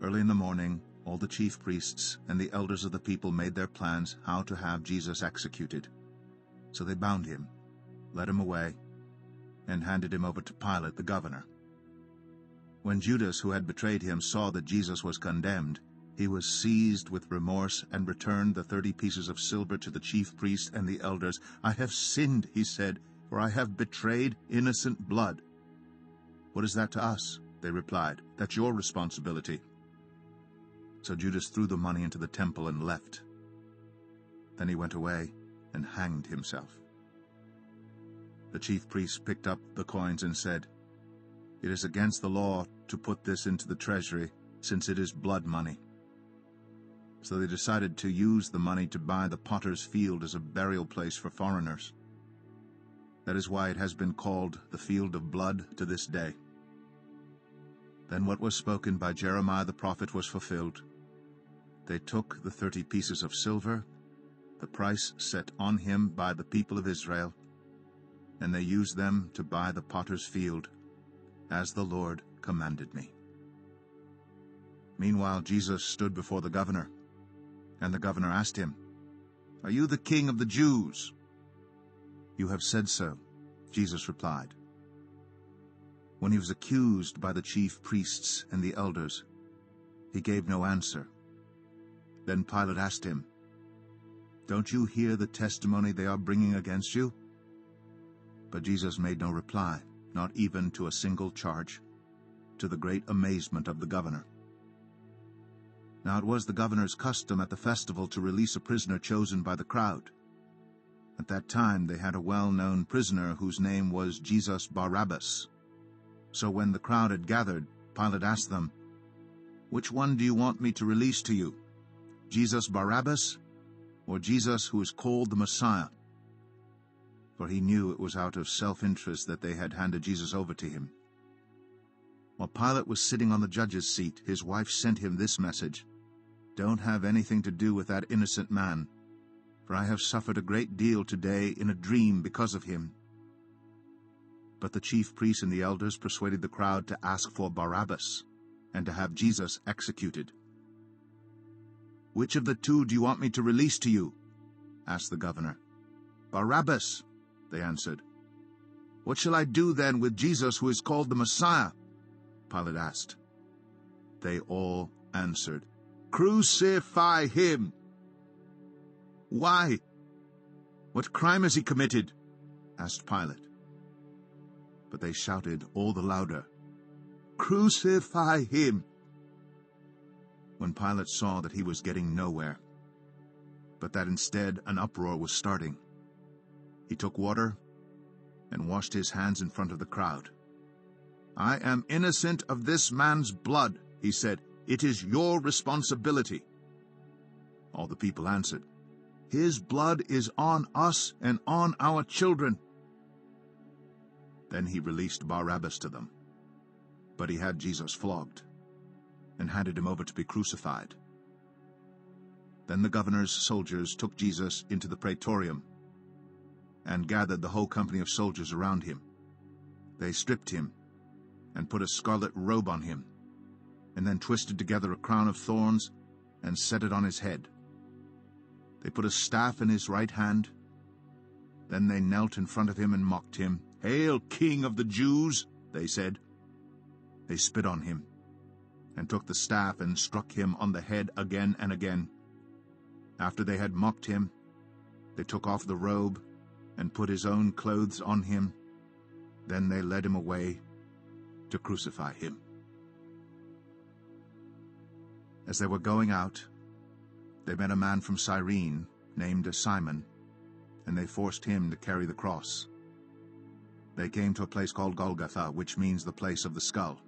Early in the morning, all the chief priests and the elders of the people made their plans how to have Jesus executed. So they bound him, led him away, and handed him over to Pilate the governor. When Judas, who had betrayed him, saw that Jesus was condemned, he was seized with remorse and returned the 30 pieces of silver to the chief priests and the elders. "I have sinned," he said, "for I have betrayed innocent blood." "What is that to us?" they replied. "That's your responsibility." So Judas threw the money into the temple and left. Then he went away and hanged himself. The chief priests picked up the coins and said, "It is against the law to put this into the treasury, since it is blood money." So they decided to use the money to buy the potter's field as a burial place for foreigners. That is why it has been called the Field of Blood to this day. Then what was spoken by Jeremiah the prophet was fulfilled. They took the 30 pieces of silver, the price set on him by the people of Israel, and they used them to buy the potter's field, as the Lord commanded me. Meanwhile Jesus stood before the governor, and the governor asked him, "Are you the king of the Jews?" "You have said so," Jesus replied. When he was accused by the chief priests and the elders, he gave no answer. Then Pilate asked him, "Don't you hear the testimony they are bringing against you?" But Jesus made no reply, not even to a single charge, to the great amazement of the governor. Now it was the governor's custom at the festival to release a prisoner chosen by the crowd. At that time they had a well-known prisoner whose name was Jesus Barabbas. So when the crowd had gathered, Pilate asked them, "Which one do you want me to release to you, Jesus Barabbas or Jesus who is called the Messiah?" For he knew it was out of self-interest that they had handed Jesus over to him. While Pilate was sitting on the judge's seat, his wife sent him this message, "Don't have anything to do with that innocent man, for I have suffered a great deal today in a dream because of him." But the chief priests and the elders persuaded the crowd to ask for Barabbas and to have Jesus executed. "Which of the two do you want me to release to you?" asked the governor. "Barabbas," they answered. "What shall I do then with Jesus who is called the Messiah?" Pilate asked. They all answered, "Crucify him!" "Why? What crime has he committed?" asked Pilate. But they shouted all the louder, "Crucify him!" When Pilate saw that he was getting nowhere, but that instead an uproar was starting, he took water and washed his hands in front of the crowd. "I am innocent of this man's blood," he said. "It is your responsibility." All the people answered, "His blood is on us and on our children." Then he released Barabbas to them, but he had Jesus flogged and handed him over to be crucified. Then the governor's soldiers took Jesus into the praetorium and gathered the whole company of soldiers around him. They stripped him and put a scarlet robe on him, and then twisted together a crown of thorns and set it on his head. They put a staff in his right hand. Then they knelt in front of him and mocked him. "Hail, King of the Jews," they said. They spit on him and took the staff and struck him on the head again and again. After they had mocked him, they took off the robe and put his own clothes on him. Then they led him away to crucify him. As they were going out, they met a man from Cyrene named Simon, and they forced him to carry the cross. They came to a place called Golgotha, which means the place of the skull.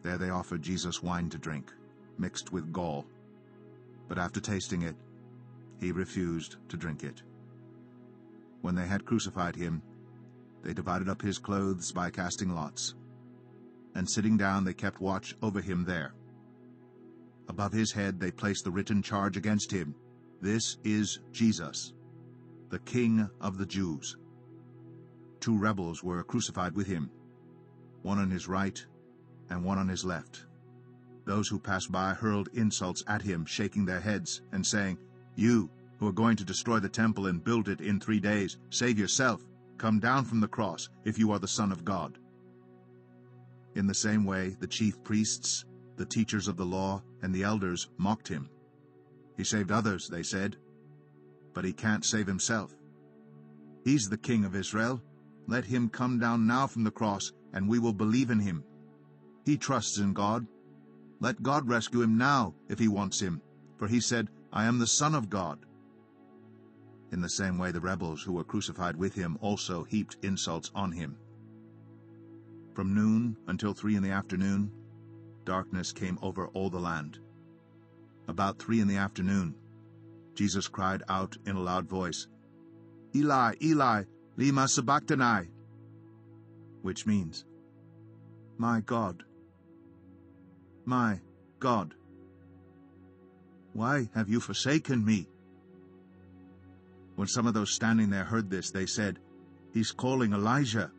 There they offered Jesus wine to drink, mixed with gall. But after tasting it, he refused to drink it. When they had crucified him, they divided up his clothes by casting lots. And sitting down, they kept watch over him there. Above his head they placed the written charge against him, "This is Jesus, the King of the Jews." 2 rebels were crucified with him, one on his right and one on his left. Those who passed by hurled insults at him, shaking their heads and saying, "You, who are going to destroy the temple and build it in 3 days, save yourself. Come down from the cross, if you are the Son of God." In the same way, the chief priests, the teachers of the law, and the elders mocked him. "He saved others," they said, "but he can't save himself. He's the King of Israel. Let him come down now from the cross, and we will believe in him. He trusts in God. Let God rescue him now, if he wants him, for he said, 'I am the Son of God.'" In the same way, the rebels who were crucified with him also heaped insults on him. From noon until 3 in the afternoon, darkness came over all the land. About 3 in the afternoon, Jesus cried out in a loud voice, "Eli, Eli, lema sabachthani," which means, my God, why have you forsaken me?" When some of those standing there heard this, they said, "He's calling Elijah."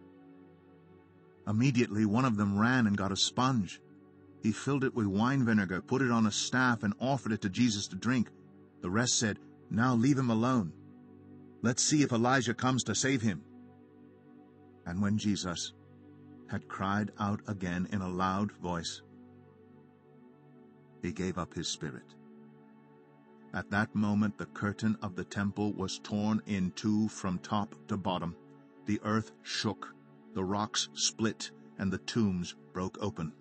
Immediately one of them ran and got a sponge. He filled it with wine vinegar, put it on a staff, and offered it to Jesus to drink. The rest said, "Now leave him alone. Let's see if Elijah comes to save him." And when Jesus had cried out again in a loud voice, he gave up his spirit. At that moment the curtain of the temple was torn in two from top to bottom. The earth shook, the rocks split, and the tombs broke open.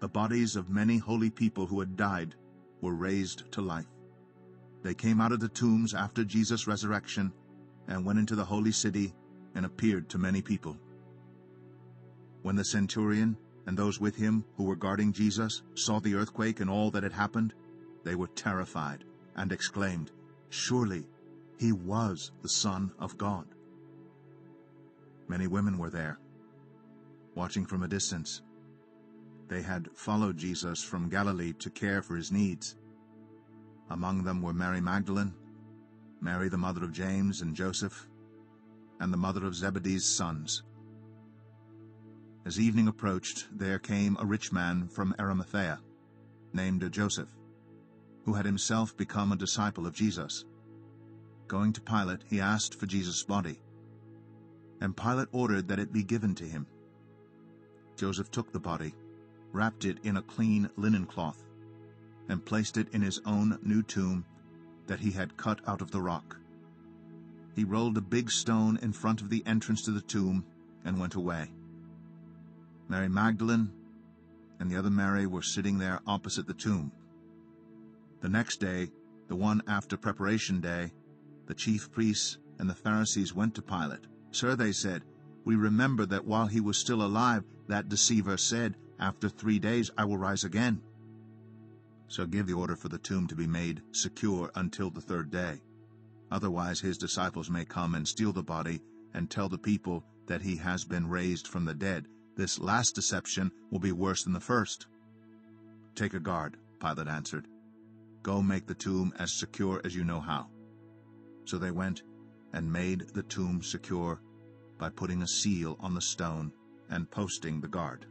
The bodies of many holy people who had died were raised to life. They came out of the tombs after Jesus' resurrection and went into the holy city and appeared to many people. When the centurion and those with him who were guarding Jesus saw the earthquake and all that had happened, they were terrified and exclaimed, "Surely he was the Son of God." Many women were there, watching from a distance. They had followed Jesus from Galilee to care for his needs. Among them were Mary Magdalene, Mary the mother of James and Joseph, and the mother of Zebedee's sons. As evening approached, there came a rich man from Arimathea, named Joseph, who had himself become a disciple of Jesus. Going to Pilate, he asked for Jesus' body, and Pilate ordered that it be given to him. Joseph took the body, wrapped it in a clean linen cloth, and placed it in his own new tomb that he had cut out of the rock. He rolled a big stone in front of the entrance to the tomb and went away. Mary Magdalene and the other Mary were sitting there opposite the tomb. The next day, the one after Preparation Day, the chief priests and the Pharisees went to Pilate. "Sir," they said, "we remember that while he was still alive, that deceiver said, 'After 3 days I will rise again.' So give the order for the tomb to be made secure until the 3rd day. Otherwise his disciples may come and steal the body and tell the people that he has been raised from the dead. This last deception will be worse than the first." "Take a guard," Pilate answered. "Go make the tomb as secure as you know how." So they went and made the tomb secure by putting a seal on the stone and posting the guard.